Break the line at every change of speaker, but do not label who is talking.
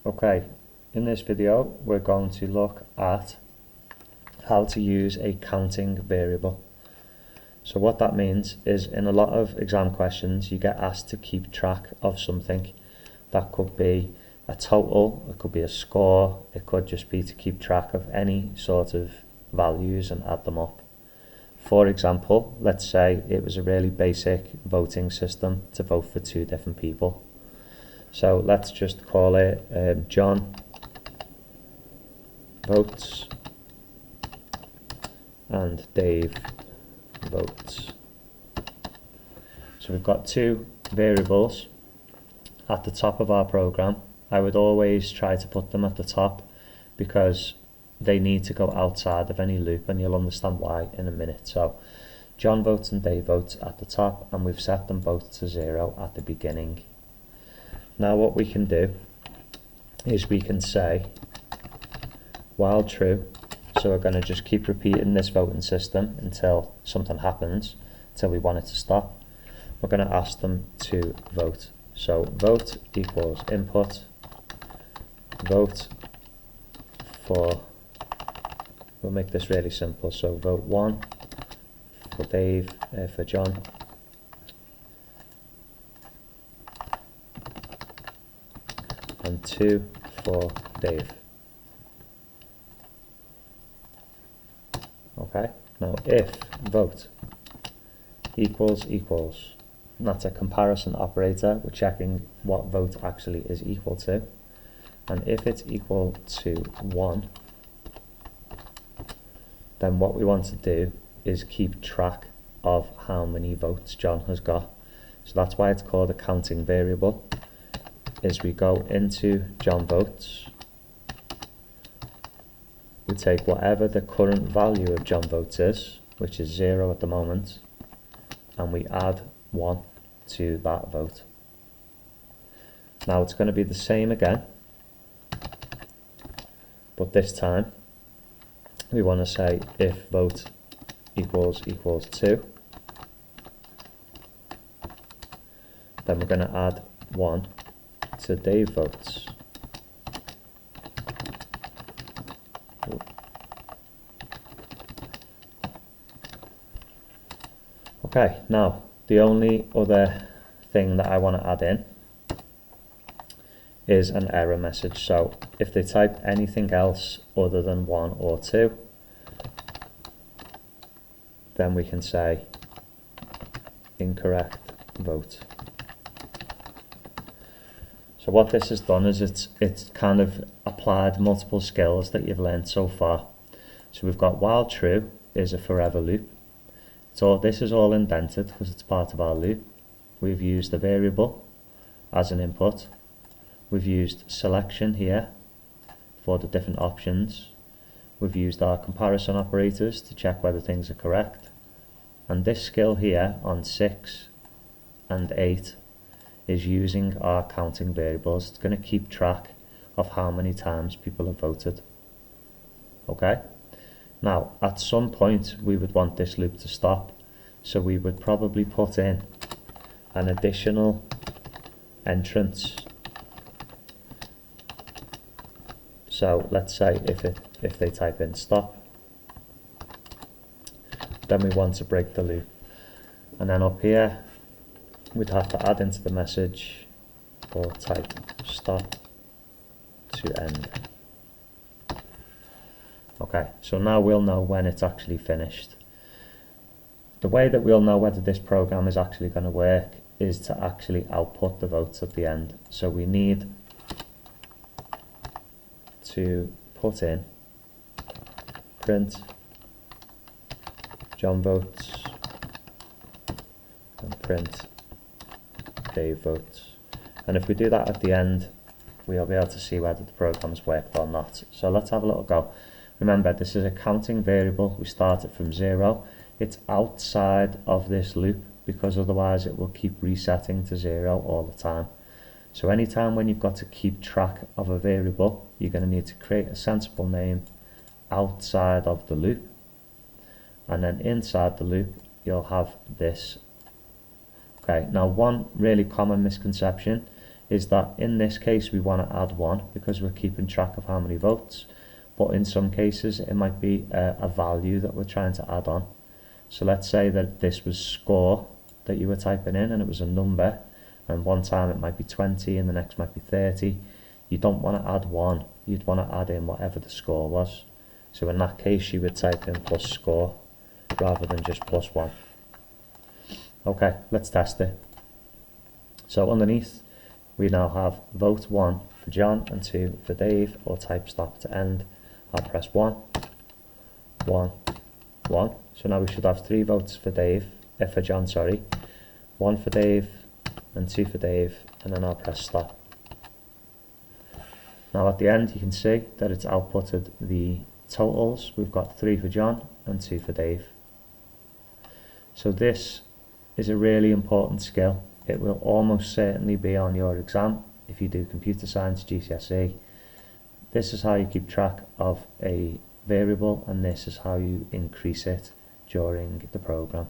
Okay, in this video we're going to look at how to use a counting variable. So what that means is in a lot of exam questions you get asked to keep track of something. That could be a total, it could be a score, it could just be to keep track of any sort of values and add them up. For example, let's say it was a really basic voting system to vote for two different people. So let's just call it John votes and Dave votes. So we've got two variables at the top of our program. I would always try to put them at the top because they need to go outside of any loop, and you'll understand why in a minute. So John votes and Dave votes at the top, and we've set them both to 0 at the beginning. Now what we can do is we can say while true, so we're going to just keep repeating this voting system until something happens, until we want it to stop. We're going to ask them to vote. So vote equals input, vote for, we'll make this really simple, so vote 1 for Dave, for John, and 2 for Dave. Okay, now if vote equals, and that's a comparison operator, we're checking what vote actually is equal to, and if it's equal to 1, then what we want to do is keep track of how many votes John has got. So that's why it's called a counting variable, is we go into John votes, we take whatever the current value of John votes is, which is 0 at the moment, and we add 1 to that vote. Now it's going to be the same again, but this time we want to say if vote equals 2, then we're going to add 1 to Dave votes. Okay, now the only other thing that I want to add in is an error message. So if they type anything else other than 1 or 2, then we can say incorrect vote. So what this has done is it's kind of applied multiple skills that you've learned so far. So we've got while true is a forever loop. So this is all indented because it's part of our loop. We've used a variable as an input. We've used selection here for the different options. We've used our comparison operators to check whether things are correct. And this skill here on 6 and 8 is using our counting variables. It's going to keep track of how many times people have voted. Okay? Now, at some point we would want this loop to stop, so we would probably put in an additional entrance. So let's say if they type in stop, then we want to break the loop. And then up here, we'd have to add into the message or type stop to end. Okay, so now we'll know when it's actually finished. The way that we'll know whether this program is actually going to work is to actually output the votes at the end. So we need to put in print John votes and print Dave votes. And if we do that at the end, we'll be able to see whether the program's worked or not. So let's have a little go. Remember, this is a counting variable. We start it from 0. It's outside of this loop because otherwise it will keep resetting to 0 all the time. So anytime when you've got to keep track of a variable, you're going to need to create a sensible name outside of the loop. And then inside the loop, you'll have this. Okay, now one really common misconception is that in this case we want to add 1 because we're keeping track of how many votes, but in some cases it might be a value that we're trying to add on. So let's say that this was score that you were typing in and it was a number, and one time it might be 20 and the next might be 30. You don't want to add 1, you'd want to add in whatever the score was. So in that case you would type in plus score rather than just plus 1. Okay, let's test it. So underneath we now have vote 1 for John and 2 for Dave, or type stop to end. I'll press 1, 1, 1. So now we should have 3 votes for for John, sorry. 1 for Dave and 2 for Dave, and then I'll press stop. Now at the end you can see that it's outputted the totals. We've got 3 for John and 2 for Dave. So this is a really important skill. It will almost certainly be on your exam if you do computer science GCSE. This is how you keep track of a variable, and this is how you increase it during the program.